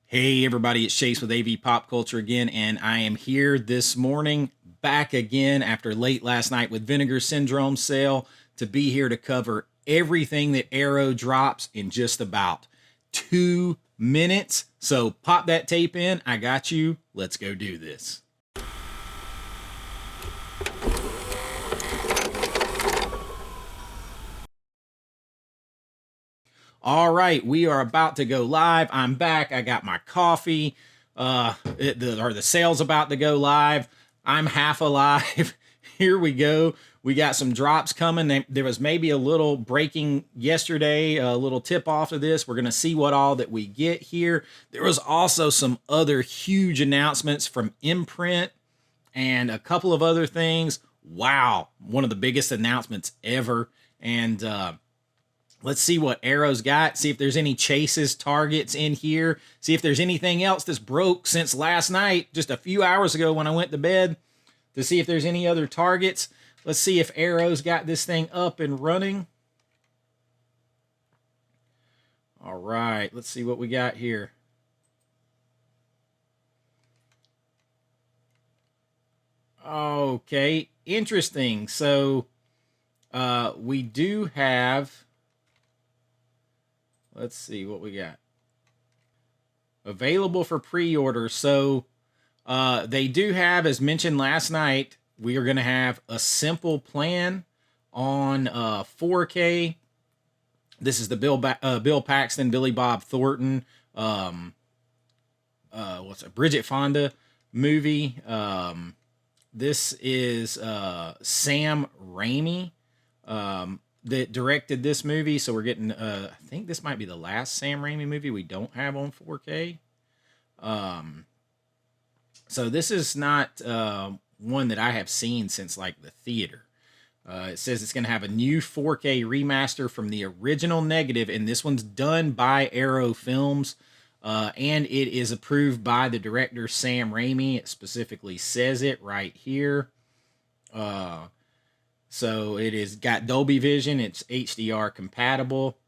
Hey everybody, it's Chase with AV Pop Culture again, and I am here this morning, back again after late last night with Vinegar Syndrome sale, to be here to cover everything that Arrow drops in just about 2 minutes. So pop that tape in, I got you, let's go do this. All right, we are about to go live. I'm back. I got my coffee. The sale's about to go live. I'm half alive. Here we go. We got some drops coming. There was maybe a little breaking yesterday, a little tip off of this. We're going to see what all that we get here. There was also some other huge announcements from IMPRINT and a couple of other things. Wow, one of the biggest announcements ever. And let's see what Arrow's got. See if there's any chases, targets in here. See if there's anything else that's broke since last night, just a few hours ago when I went to bed, to see if there's any other targets. Let's see if Arrow's got this thing up and running. All right, let's see what we got here. Okay, interesting. So we do have, let's see what we got. Available for pre-order. So they do have, as mentioned last night, we are going to have a simple plan on 4K. This is the Bill Paxton, Billy Bob Thornton, Bridget Fonda movie. This is Sam Raimi that directed this movie. So we're getting, I think this might be the last Sam Raimi movie we don't have on 4K. So this is not one that I have seen since like the theater. It says it's going to have a new 4K remaster from the original negative, and this one's done by Arrow Films, and it is approved by the director Sam Raimi. It specifically says it right here. So it is got Dolby Vision. It's HDR compatible.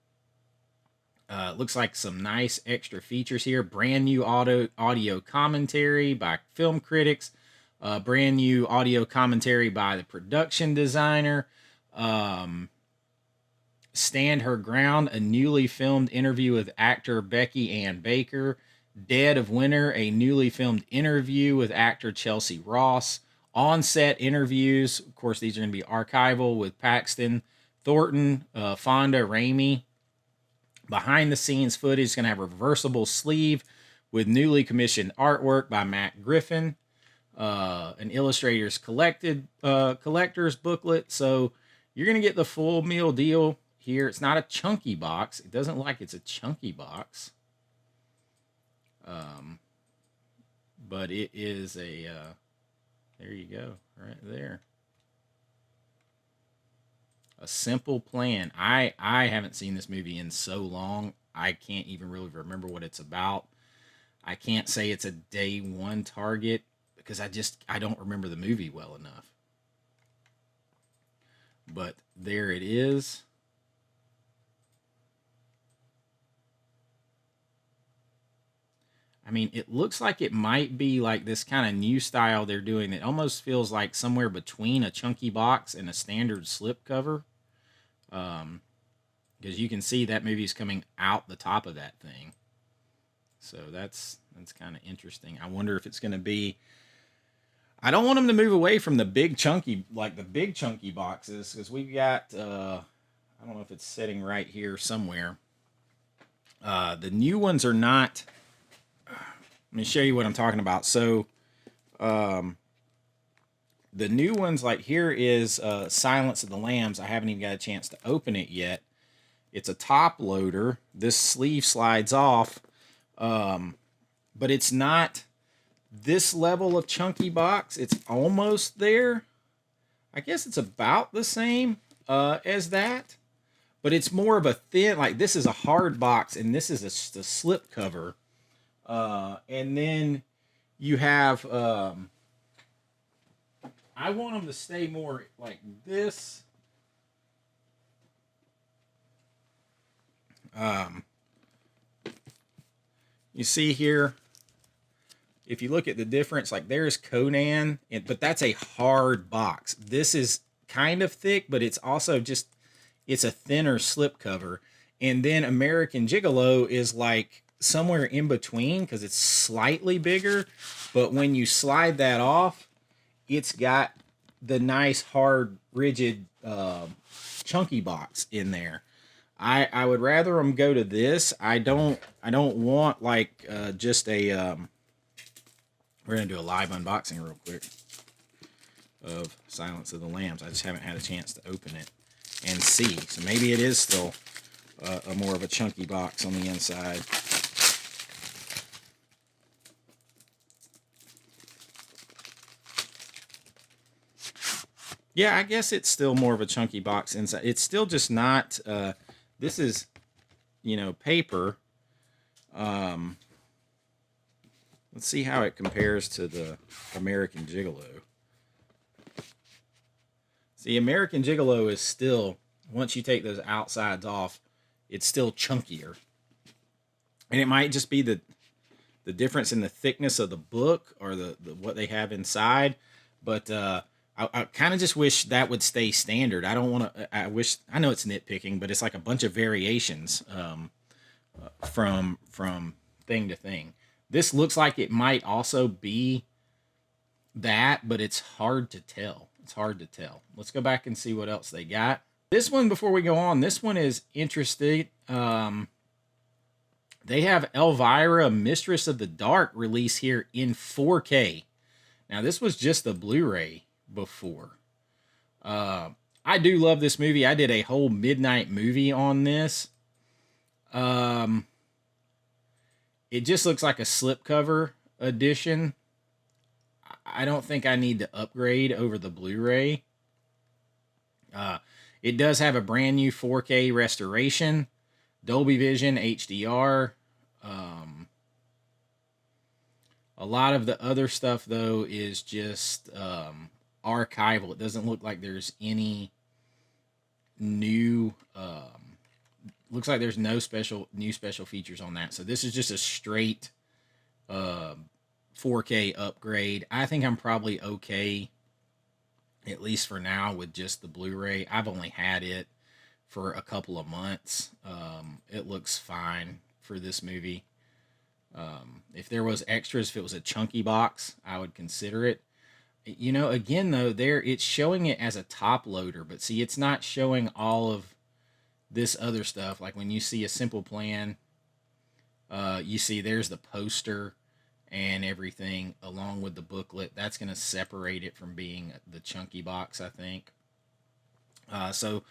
Looks like some nice extra features here. Brand new audio commentary by film critics. Brand new audio commentary by the production designer. Stand Her Ground, a newly filmed interview with actor Becky Ann Baker. Dead of Winter, a newly filmed interview with actor Chelsea Ross. On-set interviews, of course, these are going to be archival with Paxton, Thornton, Fonda, Raimi. Behind the scenes footage is going to have a reversible sleeve with newly commissioned artwork by Matt Griffin, an illustrator's collector's booklet. So you're going to get the full meal deal here. It's not a chunky box. It doesn't like it's a chunky box. But it is a, there you go, right there. A simple plan. I haven't seen this movie in so long. I can't even really remember what it's about. I can't say it's a day one target because I don't remember the movie well enough. But there it is. I mean, it looks like it might be like this kind of new style they're doing that almost feels like somewhere between a chunky box and a standard slip cover. Because you can see that movie's coming out the top of that thing. So that's kind of interesting. I wonder if it's going to be. I don't want them to move away from the big chunky boxes, because we've got. I don't know if it's sitting right here somewhere. The new ones are not. Let me show you what I'm talking about. So, the new ones, like here is Silence of the Lambs. I haven't even got a chance to open it yet. It's a top loader. This sleeve slides off, but it's not this level of chunky box. It's almost there. I guess it's about the same as that, but it's more of a thin, like this is a hard box and this is a slip cover. And then you have, I want them to stay more like this. You see here, if you look at the difference, like there's Conan, but that's a hard box. This is kind of thick, but it's also just, it's a thinner slipcover. And then American Gigolo is like somewhere in between because it's slightly bigger. But when you slide that off, it's got the nice, hard, rigid, chunky box in there. I would rather them go to this. I don't want like just a. We're gonna do a live unboxing real quick of Silence of the Lambs. I just haven't had a chance to open it and see. So maybe it is still a more of a chunky box on the inside. Yeah, I guess it's still more of a chunky box inside. It's still just not, this is, you know, paper. Let's see how it compares to the American Gigolo. See, American Gigolo is still, once you take those outsides off, it's still chunkier. And it might just be the difference in the thickness of the book or the what they have inside. But I kind of just wish that would stay standard. I don't want to. I know it's nitpicking, but it's like a bunch of variations from thing to thing. This looks like it might also be that, but it's hard to tell. It's hard to tell. Let's go back and see what else they got. This one, before we go on, this one is interesting. They have Elvira, Mistress of the Dark, release here in 4K. Now, this was just the Blu-ray before. I do love this movie. I did a whole midnight movie on this. It just looks like a slipcover edition. I don't think I need to upgrade over the Blu-ray. It does have a brand new 4K restoration, Dolby Vision HDR. A lot of the other stuff, though, is just archival. It doesn't look like there's any new. Looks like there's no new special features on that. So this is just a straight 4K upgrade. I think I'm probably okay, at least for now, with just the Blu-ray. I've only had it for a couple of months. It looks fine for this movie. If there was extras, if it was a chunky box, I would consider it. You know, again, though, it's showing it as a top loader, but see, it's not showing all of this other stuff. Like when you see a simple plan, you see there's the poster and everything along with the booklet. That's going to separate it from being the chunky box, I think. So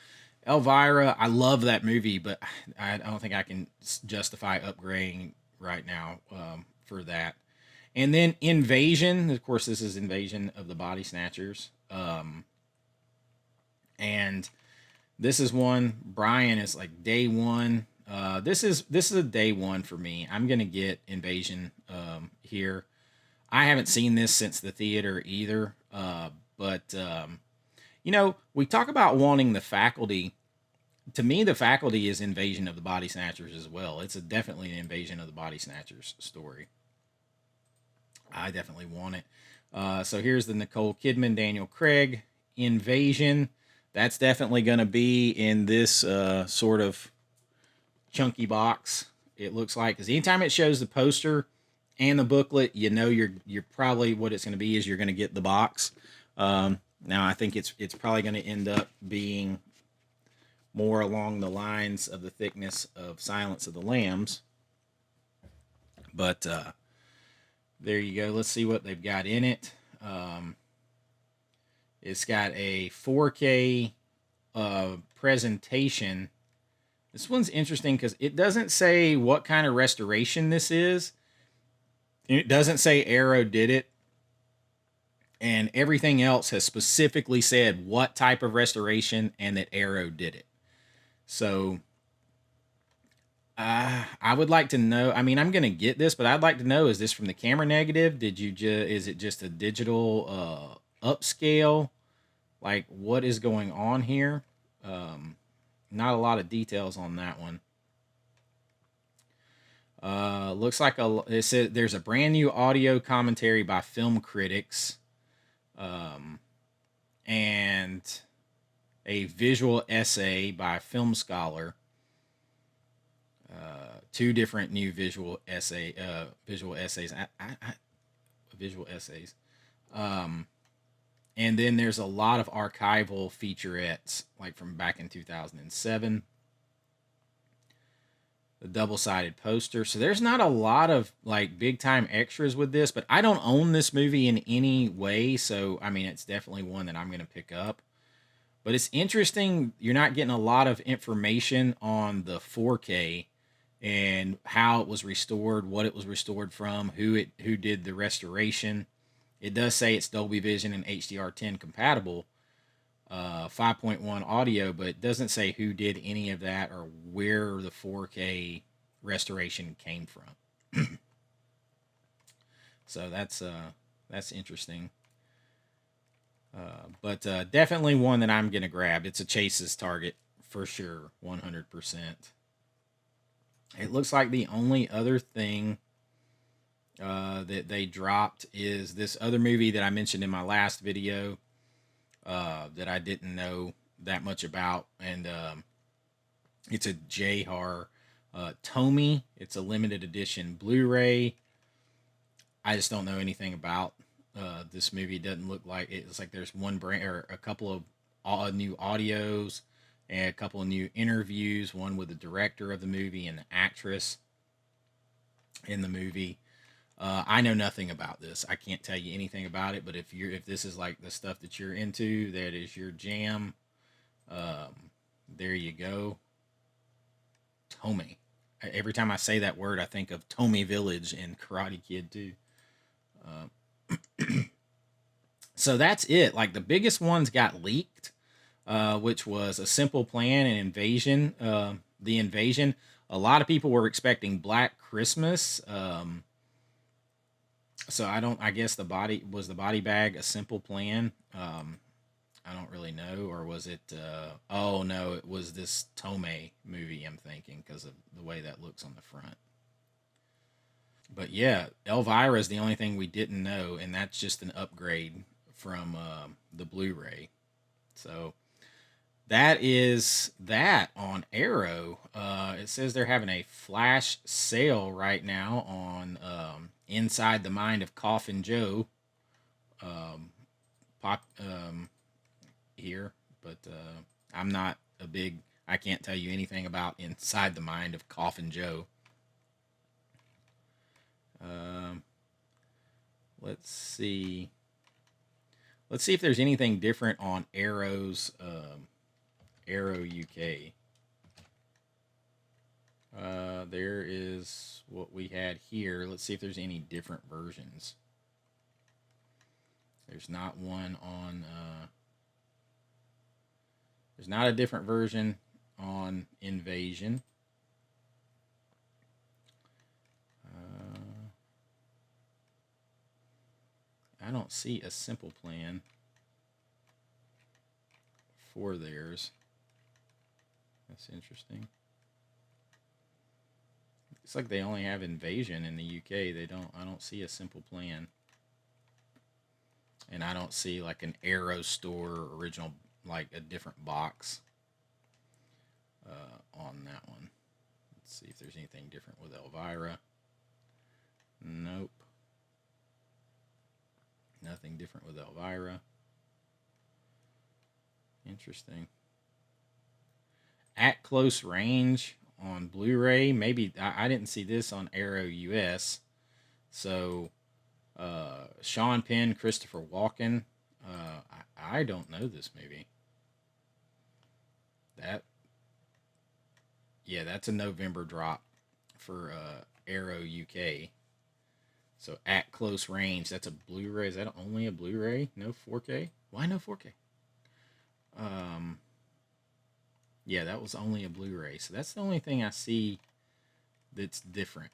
Elvira, I love that movie, but I don't think I can justify upgrading right now for that. And then Invasion, of course, this is Invasion of the Body Snatchers. And this is one, Brian is like day one. This is a day one for me. I'm gonna get Invasion here. I haven't seen this since the theater either. But you know, we talk about wanting the Faculty. To me, the Faculty is Invasion of the Body Snatchers as well. It's definitely an Invasion of the Body Snatchers story. I definitely want it. So here's the Nicole Kidman, Daniel Craig Invasion. That's definitely going to be in this sort of chunky box. It looks like, because anytime it shows the poster and the booklet, you know you're probably, what it's going to be is you're going to get the box. Now I think it's probably going to end up being more along the lines of the thickness of Silence of the Lambs. But there you go. Let's see what they've got in it. It's got a 4K presentation. This one's interesting because it doesn't say what kind of restoration this is. It doesn't say Arrow did it. And everything else has specifically said what type of restoration and that Arrow did it. So I would like to know. I mean, I'm going to get this, but I'd like to know, is this from the camera negative? Is it just a digital upscale? Like, what is going on here? Not a lot of details on that one. Looks like it says there's a brand new audio commentary by film critics, and a visual essay by a film scholar. Two different new visual essays. Visual essays. And then there's a lot of archival featurettes, like from back in 2007. The double-sided poster. So there's not a lot of like big time extras with this, but I don't own this movie in any way, so I mean it's definitely one that I'm going to pick up. But it's interesting, you're not getting a lot of information on the 4K and how it was restored, what it was restored from, who did the restoration. It does say it's Dolby Vision and HDR10 compatible, 5.1 audio, but it doesn't say who did any of that or where the 4K restoration came from. So that's interesting. But definitely one that I'm gonna grab. It's a Chase's target for sure, 100%. It looks like the only other thing that they dropped is this other movie that I mentioned in my last video, that I didn't know that much about, and it's a J-horror, Tommy. It's a limited edition Blu-ray. I just don't know anything about this movie. It doesn't look like it's like there's one brand or a couple of new audios and a couple of new interviews, one with the director of the movie and the actress in the movie. I know nothing about this. I can't tell you anything about it, but if this is like the stuff that you're into, that is your jam, there you go. Tommy. Every time I say that word, I think of Tommy Village and Karate Kid too. So that's it. Like the biggest ones got leaked, which was A Simple Plan and Invasion. The Invasion. A lot of people were expecting Black Christmas. So I guess the body bag A Simple Plan. I don't really know, or was it? Oh no, it was this Tomei movie. I'm thinking because of the way that looks on the front. But yeah, Elvira is the only thing we didn't know, and that's just an upgrade from the Blu-ray. So that is that on Arrow. It says they're having a flash sale right now on Inside the Mind of Coffin Joe. Here, but I'm not a big. I can't tell you anything about Inside the Mind of Coffin Joe. Let's see. Let's see if there's anything different on Arrow's Arrow UK. There is what we had here. Let's see if there's any different versions. There's not one on. There's not a different version on Invasion. I don't see a Simple Plan for theirs. That's interesting. It's like they only have Invasion in the UK. I don't see a Simple Plan. And I don't see like an Arrow Store original, like a different box on that one. Let's see if there's anything different with Elvira. Nope. Nothing different with Elvira. Interesting. At Close Range on Blu-ray. Maybe I didn't see this on Arrow US. So Sean Penn, Christopher Walken. I don't know this movie. That's a November drop for Arrow UK. So At Close Range, that's a Blu-ray. Is that only a Blu-ray? No 4K? Why no 4K? Yeah, that was only a Blu-ray. So that's the only thing I see that's different.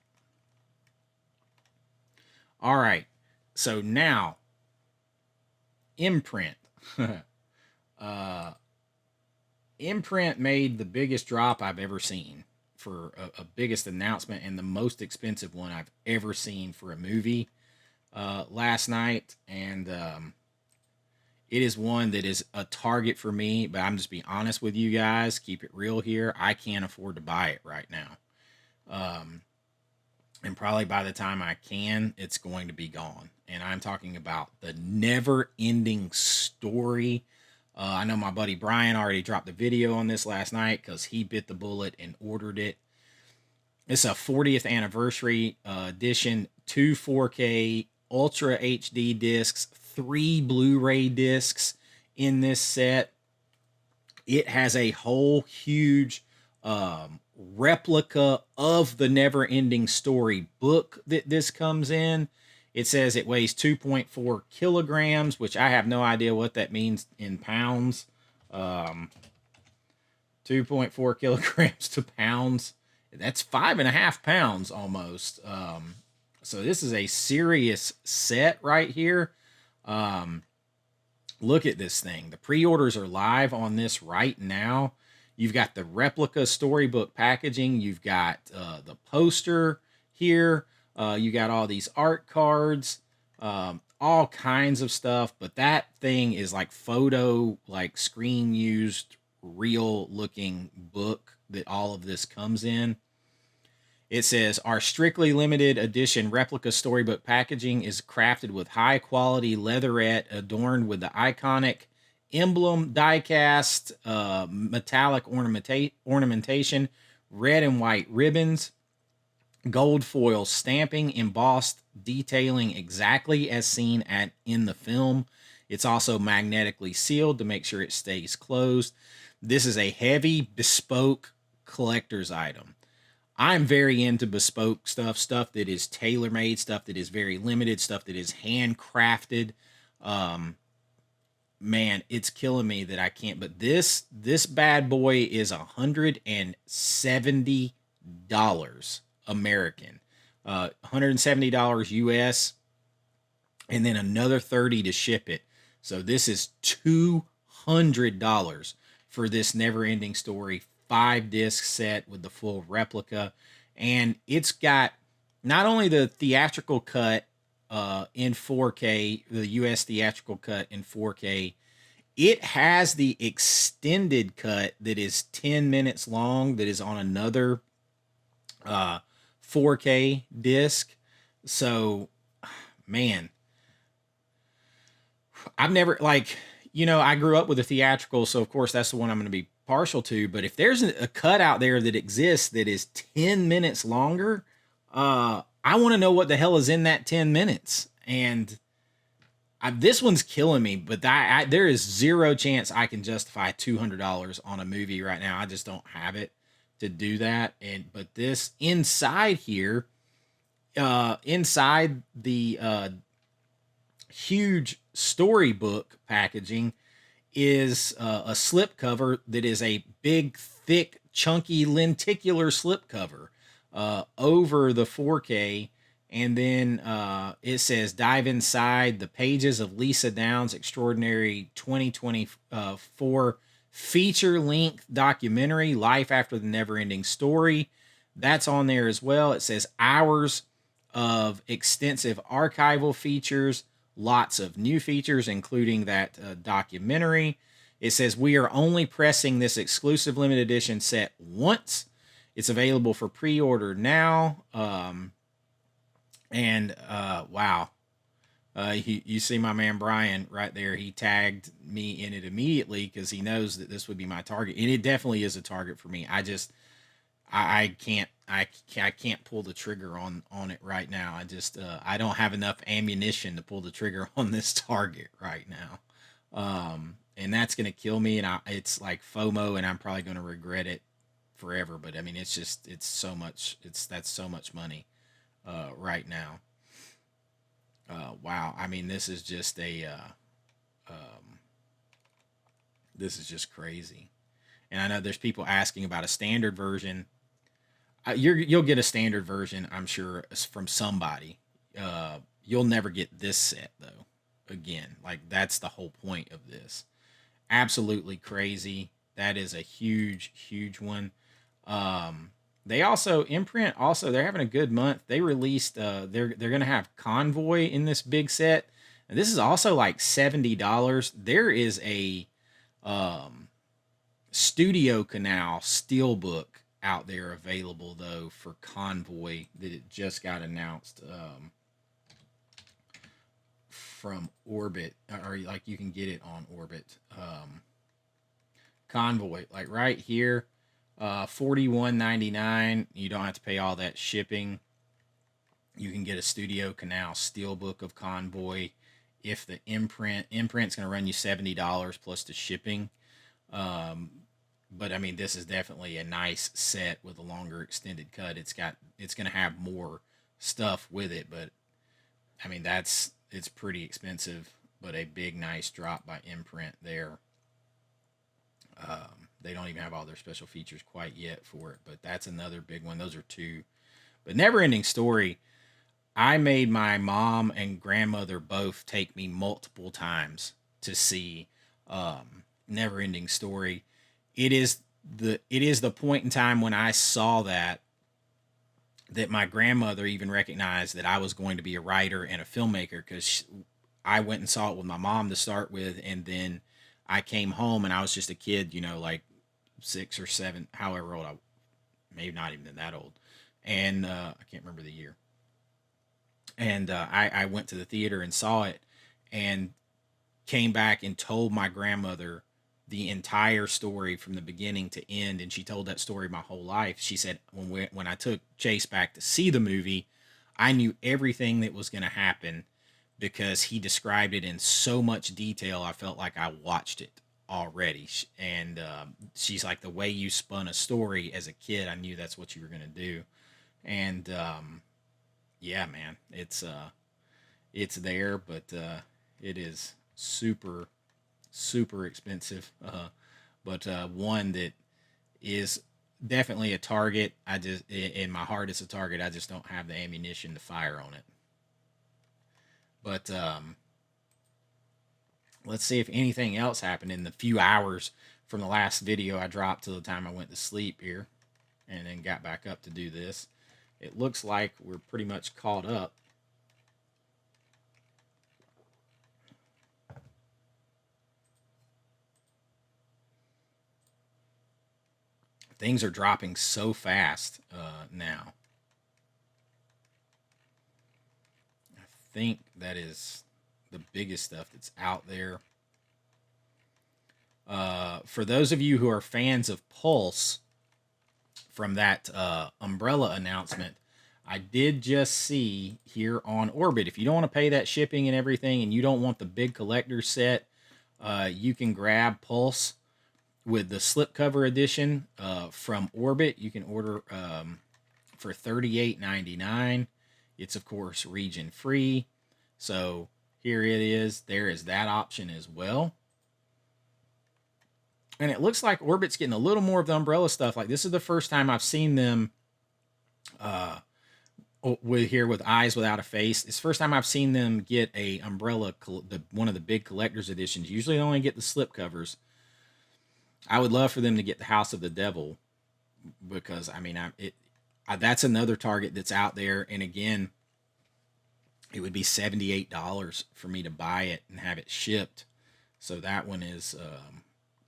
All right. So now, Imprint. Imprint made the biggest drop I've ever seen for a biggest announcement and the most expensive one I've ever seen for a movie last night. And it is one that is a target for me, but I'm just being honest with you guys, keep it real here. I can't afford to buy it right now. And probably by the time I can, it's going to be gone. And I'm talking about the Never Ending Story. I know my buddy Brian already dropped the video on this last night because he bit the bullet and ordered it. It's a 40th anniversary edition, 2 4K Ultra HD discs, 3 Blu-ray discs in this set. It has a whole huge replica of the Never Ending Story book that this comes in. It says it weighs 2.4 kilograms, which I have no idea what that means in pounds. 2.4 kilograms to pounds. That's 5.5 pounds almost. So this is a serious set right here. Look at this thing. The pre-orders are live on this right now. You've got the replica storybook packaging. You've got the poster here. You got all these art cards, all kinds of stuff. But that thing is like photo, like screen used, real looking book that all of this comes in. It says, our strictly limited edition replica storybook packaging is crafted with high quality leatherette adorned with the iconic emblem, die-cast, metallic ornamentation, red and white ribbons, gold foil stamping, embossed detailing exactly as seen in the film. It's also magnetically sealed to make sure it stays closed. This is a heavy, bespoke collector's item. I'm very into bespoke stuff that is tailor-made, stuff that is very limited, stuff that is handcrafted. Man, it's killing me that I can't. But this bad boy is $170 American, $170 US, and then another $30 to ship it. So this is $200 for this Never Ending Story 5-disc set with the full replica. And it's got not only the theatrical cut in 4K, the US theatrical cut in 4K, it has the extended cut that is 10 minutes long that is on another 4K disc. So, man, I've never, like, I grew up with a theatrical, so of course that's the one I'm going to be partial to. But if there's a cut out there that exists that is 10 minutes longer, I want to know what the hell is in that 10 minutes. And this one's killing me, but there is zero chance I can justify $200 on a movie right now. I just don't have it to do that. But this inside here, inside the huge storybook packaging is a slip cover that is a big, thick, chunky, lenticular slip cover over the 4K. And then it says, dive inside the pages of Lisa Downs' extraordinary 2024 feature-length documentary, Life After the Never-Ending Story. That's on there as well. It says hours of extensive archival features, lots of new features, including that documentary. It says, we are only pressing this exclusive limited edition set once. It's available for pre-order now. Wow. You see my man Brian right there. He tagged me in it immediately because he knows that this would be my target. And it definitely is a target for me. I can't pull the trigger on it right now. I don't have enough ammunition to pull the trigger on this target right now. And that's going to kill me. And it's like FOMO, and I'm probably going to regret it forever. But I mean, that's so much money right now. Wow. I mean, this is just this is just crazy. And I know there's people asking about a standard version. You'll get a standard version, I'm sure, from somebody. You'll never get this set though. Again, like that's the whole point of this. Absolutely crazy. That is a huge, huge one. They also Imprint also they're having a good month. They released they're gonna have Convoy in this big set. And this is also like $70. There is a um Studio Canal Steelbook out there available though for Convoy that it just got announced from Orbit, or like you can get it on Orbit. Convoy, like right here, 41.99. You don't have to pay all that shipping. You can get a Studio Canal Steelbook of Convoy. If the imprint's going to run you $70 plus the shipping. Um, but I mean, this is definitely a nice set with a longer extended cut. It's going to have more stuff with it, but I mean it's pretty expensive, but a big nice drop by Imprint there. They don't even have all their special features quite yet for it, but that's another big one. Those are two. But Never Ending Story, I made my mom and grandmother both take me multiple times to see Never Ending Story. It is the point in time when I saw that my grandmother even recognized that I was going to be a writer and a filmmaker, because I went and saw it with my mom to start with, and then I came home and I was just a kid, like 6 or 7, however old maybe not even that old, and I can't remember the year. And I went to the theater and saw it, and came back and told my grandmother the entire story from the beginning to end, and she told that story my whole life. She said when I took Chase back to see the movie, I knew everything that was going to happen because he described it in so much detail. I felt like I watched it already. And she's like, the way you spun a story as a kid, I knew that's what you were going to do. And yeah, man, it's there, but it is super super expensive. But one that is definitely a target. I just in my heart it's a target. I just don't have the ammunition to fire on it. But let's see if anything else happened in the few hours from the last video I dropped till the time I went to sleep here, and then got back up to do this. It looks like we're pretty much caught up. Things are dropping so fast now. I think that is the biggest stuff that's out there. For those of you who are fans of Pulse, from that umbrella announcement, I did just see here on Orbit, if you don't want to pay that shipping and everything, and you don't want the big collector set, you can grab Pulse with the slipcover edition from Orbit. You can order for $38.99. It's of course region free. So here it is. There is that option as well. And it looks like Orbit's getting a little more of the umbrella stuff. Like, this is the first time I've seen them with Eyes Without a Face. It's the first time I've seen them get a umbrella, one of the big collector's editions. Usually they only get the slipcovers. I would love for them to get the House of the Devil, because I mean, that's another target that's out there. And again, it would be $78 for me to buy it and have it shipped. So that one is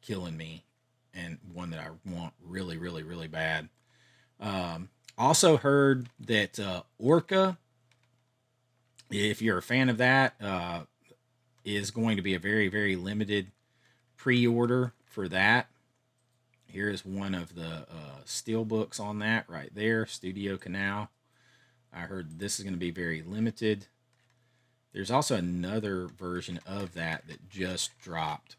killing me, and one that I want really, really, really bad. Also heard that Orca, if you're a fan of that, is going to be a very, very limited pre-order for that. Here is one of the steel books on that right there, Studio Canal. I heard this is going to be very limited. There's also another version of that just dropped.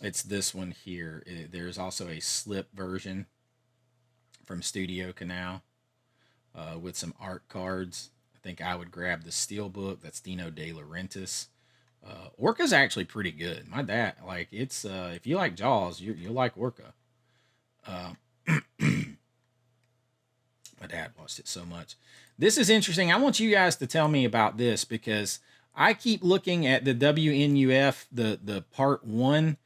It's this one here. There's also a slip version from Studio Canal with some art cards. I think I would grab the steel book. That's Dino De Laurentiis. Orca's actually pretty good. My dad, like, it's if you like Jaws, you'll like Orca. My dad watched it so much. This is interesting. I want you guys to tell me about this, because I keep looking at the WNUF, the part 1,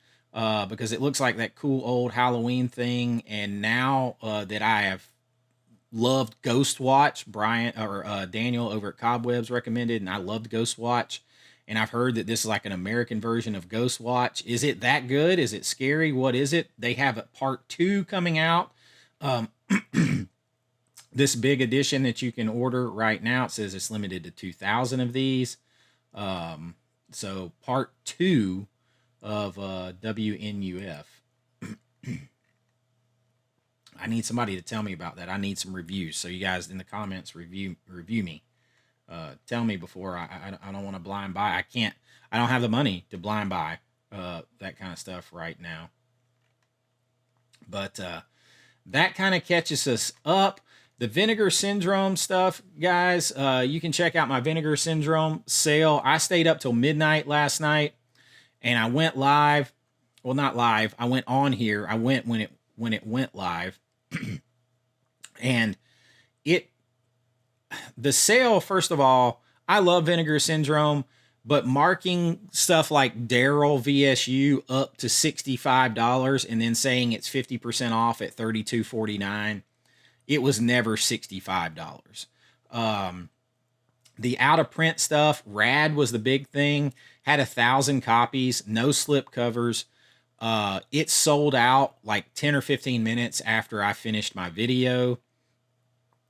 because it looks like that cool old Halloween thing. And now that I have loved Ghost Watch. Brian or Daniel over at Cobwebs recommended, and I loved Ghost Watch. And I've heard that this is like an American version of Ghost Watch. Is it that good? Is it scary? What is it? They have a part 2 coming out. This big edition that you can order right now, it says it's limited to 2,000 of these. So part 2 of WNUF. I need somebody to tell me about that. I need some reviews. So you guys in the comments review me. Tell me before I don't want to blind buy. I don't have the money to blind buy that kind of stuff right now. But that kind of catches us up. The Vinegar Syndrome stuff, guys, you can check out my Vinegar Syndrome sale. I stayed up till midnight last night, and I went live. Well, not live. I went on here. I went when it went live. And the sale, first of all, I love Vinegar Syndrome, but marking stuff like Daryl VSU up to $65 and then saying it's 50% off at $32.49, it was never $65. The out of print stuff, Rad was the big thing, had 1,000 copies, no slip covers. It sold out like 10 or 15 minutes after I finished my video,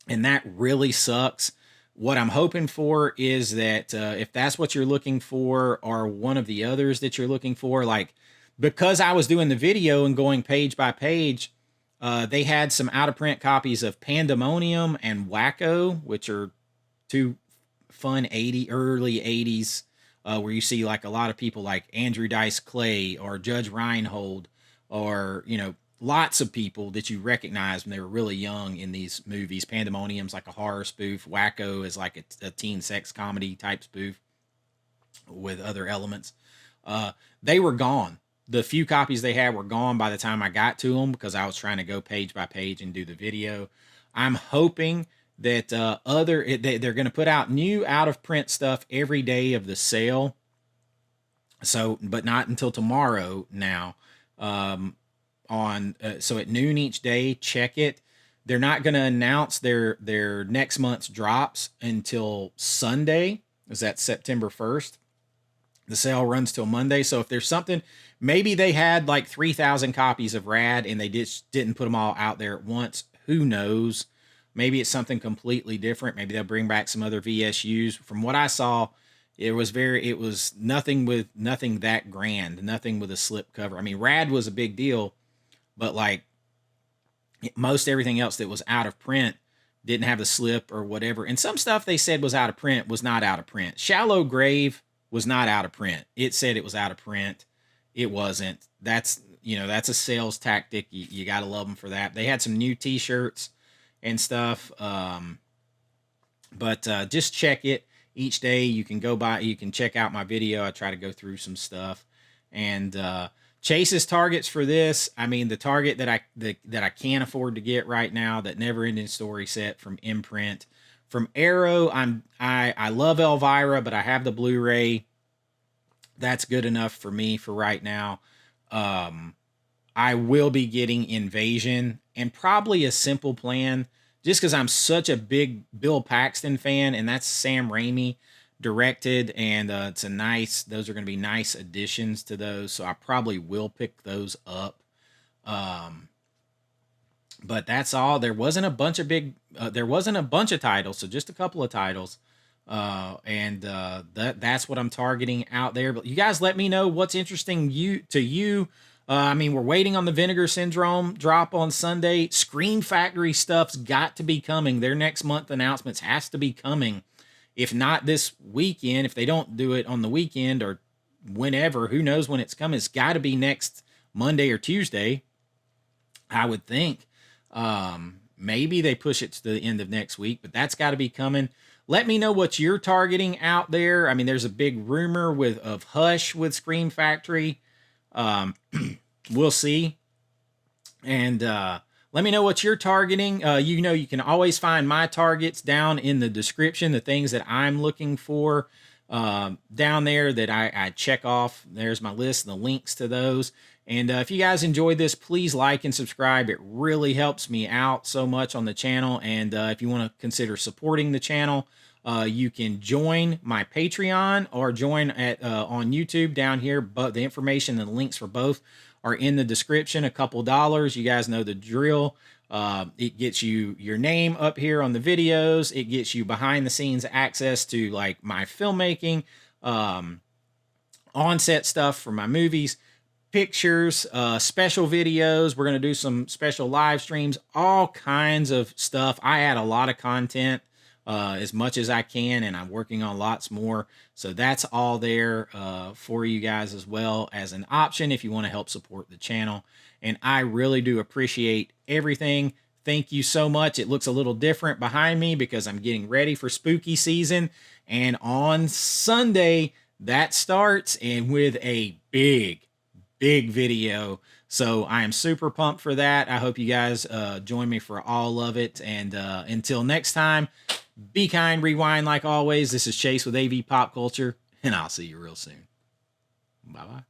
and that really sucks. What I'm hoping for is that if that's what you're looking for, or one of the others that you're looking for, like, because I was doing the video and going page by page, they had some out of print copies of Pandemonium and Wacko, which are two fun early 80s, where you see like a lot of people like Andrew Dice Clay or Judge Reinhold, or, lots of people that you recognize when they were really young in these movies. Pandemonium's like a horror spoof. Wacko is like a teen sex comedy type spoof with other elements. They were gone. The few copies they had were gone by the time I got to them, because I was trying to go page by page and do the video. I'm hoping that they're going to put out new out of print stuff every day of the sale. So, but not until tomorrow now. So at noon each day, check it. They're not going to announce their next month's drops until Sunday. Is that September 1st? The sale runs till Monday. So if there's something, maybe they had like 3,000 copies of Rad and they just didn't put them all out there at once. Who knows? Maybe it's something completely different. Maybe they'll bring back some other VSUs. From what I saw, it was nothing that grand, nothing with a slip cover. I mean, Rad was a big deal, but like most everything else that was out of print didn't have the slip or whatever. And some stuff they said was out of print was not out of print. Shallow Grave was not out of print. It said it was out of print. It wasn't. That's a sales tactic. You got to love them for that. They had some new t-shirts and stuff. But just check it each day. You can go by, you can check out my video. I try to go through some stuff. And Chase's targets for this, I mean, the target that I can't afford to get right now, that Never Ending Story set from IMPRINT. From Arrow, I love Elvira, but I have the Blu-ray. That's good enough for me for right now. I will be getting Invasion and probably a Simple Plan, just because I'm such a big Bill Paxton fan, and that's Sam Raimi directed, and those are going to be nice additions to those, so I probably will pick those up. But that's all. There wasn't a bunch of titles, so just a couple of titles. That's what I'm targeting out there. But you guys let me know what's interesting to you. I mean, we're waiting on the Vinegar Syndrome drop on Sunday. Scream Factory stuff's got to be coming. Their next month announcements has to be coming. If not this weekend, if they don't do it on the weekend or whenever, who knows when it's coming. It's got to be next Monday or Tuesday, I would think. Maybe they push it to the end of next week, but that's got to be coming. Let me know what you're targeting out there. I mean, there's a big rumor of Hush with Scream Factory. We'll see. And let me know what you're targeting. You can always find my targets down in the description, the things that I'm looking for. down there that I check off. There's my list, the links to those. And if you guys enjoyed this, please like and subscribe. It really helps me out so much on the channel. And if you want to consider supporting the channel, you can join my Patreon or join at on YouTube down here. But the information and the links for both are in the description. A couple dollars. You guys know the drill. It gets you your name up here on the videos. It gets you behind the scenes access to like my filmmaking, on-set stuff for my movies, pictures, special videos. We're going to do some special live streams, all kinds of stuff. I add a lot of content as much as I can, and I'm working on lots more. So that's all there for you guys as well as an option if you want to help support the channel. And I really do appreciate everything. Thank you so much. It looks a little different behind me because I'm getting ready for spooky season. And on Sunday, that starts, and with a big video. So I am super pumped for that. I hope you guys join me for all of it. And until next time, be kind, rewind like always. This is Chase with AV Pop Culture, and I'll see you real soon. Bye-bye.